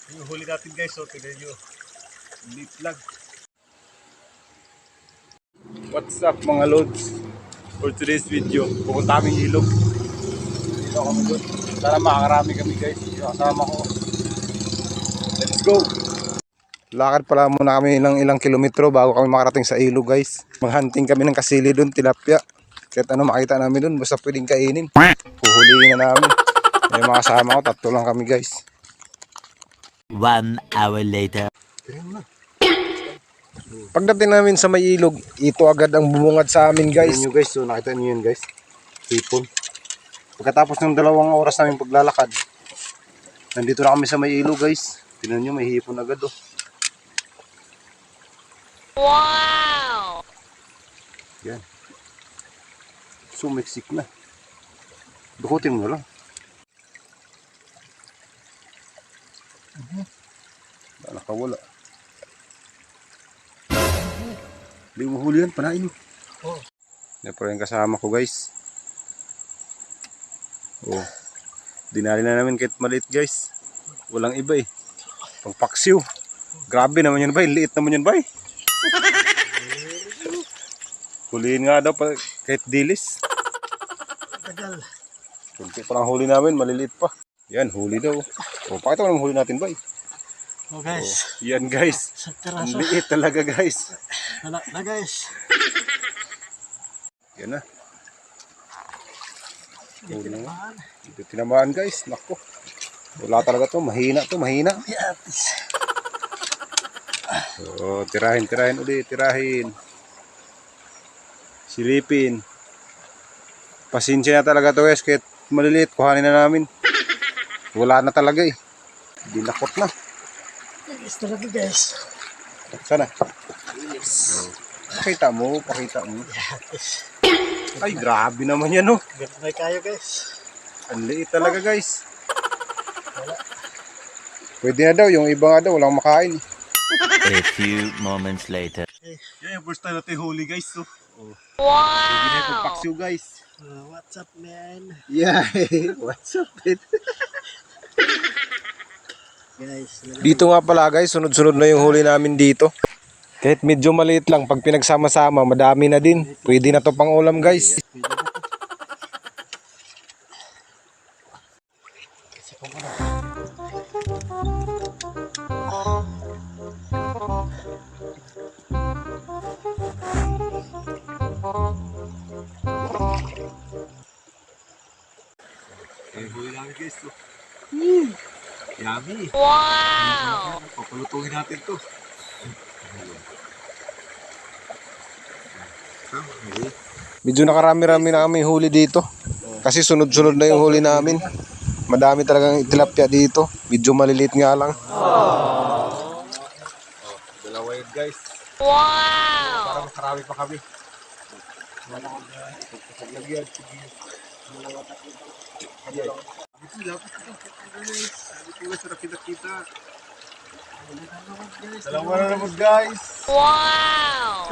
Yung huli natin guys, so tignan nyo. Liit lang. What's up mga lods? For today's video, pupunta kami ilog. Dito kami doon. Sana makakarami kami guys. Yung kasama ko. Let's go! Lakad pala muna kami ng ilang kilometro bago kami makarating sa ilog guys. Maghunting kami ng kasili doon, tilapia. Kahit ano makita namin doon, basta pwedeng kainin. Puhuliin na namin. Yung mga kasama ko, 3 lang kami guys. 1 hour later. Pagdating namin sa may ilog, ito agad ang bumungad sa amin guys. Yun guys, so nakita niyo yun guys. Hipon. Pagkatapos ng 2 oras namin paglalakad, nandito na kami sa may ilog guys. Tingnan niyo, may hipon agad oh. Wow! Yan. Sumiksik na. Dukutin mo na lang. Nakawala. Hindi mo huli yan, panain mo. Oh. Yan po yung kasama ko guys. Oh. Dinali na namin kahit maliit guys. Walang iba eh. Pangpaksiw. Grabe naman yun bay. Liit naman yun bay. Huliin nga daw kahit dilis. Tagal. Kunti pa lang huli namin, maliliit pa. Yan, huli daw. O, pakita mo naman huli natin bay. Oh guys. O, yan guys. Sa Ang teraso. liit talaga guys. Wala na guys. Yan na. Hindi tinamaan. Dito tinamaan guys. Nako. Wala talaga to. Mahina to. Mahina. Yatis. So, tirahin ulit. Tirahin. Silipin. Pasensya na talaga to guys. Kahit maliliit, kuhanin na namin. Wala na talaga eh. Dinakot na. Yatis talaga guys. Sana. Pakita mo. Yatis. Ay, grabe naman yan oh. Ganda kayo guys. Ang liit talaga guys. Pwede na daw. Yung iba nga daw, walang makain. A few moments later. Yan yung first time natin huli guys. So. Wow! Pwede na yung pagpaksiw guys. What's up man? Yeah, what's up it? Guys. Dito nga pala guys, sunod-sunod na yung huli namin dito. Kahit medyo maliit lang, pag pinagsama-sama, madami na din. Pwede na to pang ulam guys. Huli namin guys. Yummy. Wow! Papalutungin natin to. Medyo nakarami-rami na kami huli dito. Kasi sunod-sunod na yung huli namin. Madami talagang tilapia dito. Medyo maliliit nga lang. Dalawa yun guys. Wow! Para makarami pa kami. Dalawa na naman guys. Wow!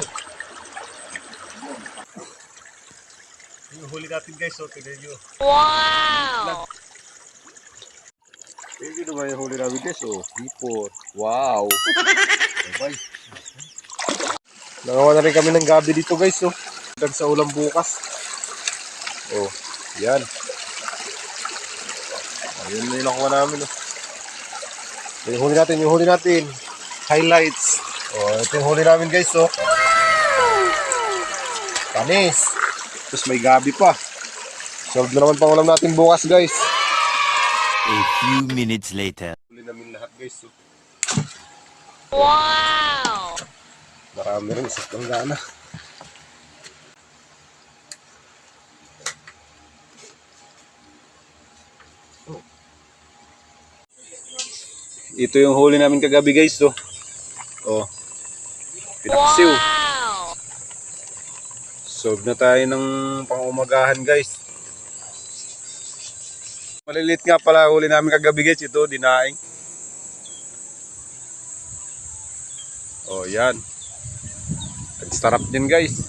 Yung huli natin guys, so tignan nyo. Wow! Tignan nyo naman yung huli namin guys, oh. Hipot. Wow. Okay. Nagawa na rin kami ng gabi dito guys, oh. Dag sa ulam bukas. Oh, yan. Ayun na yung nakuha namin, oh. Yung huli natin. Highlights. Oh, ito yung huli namin guys, oh. Panis. Tapos may gabi pa. Solve na naman pang ulam natin bukas guys. A few minutes later. Huli namin lahat guys, oh. Wow! Marami rin sa tanggana. Ito yung huli namin kagabi guys, oh. Oh. Pinaksiw. Wow! Solve na tayo ng pangumagahan guys. Maliliit nga pala huli namin kagabi guys, ito dinaing. Oh, yan. Ang sarap din guys.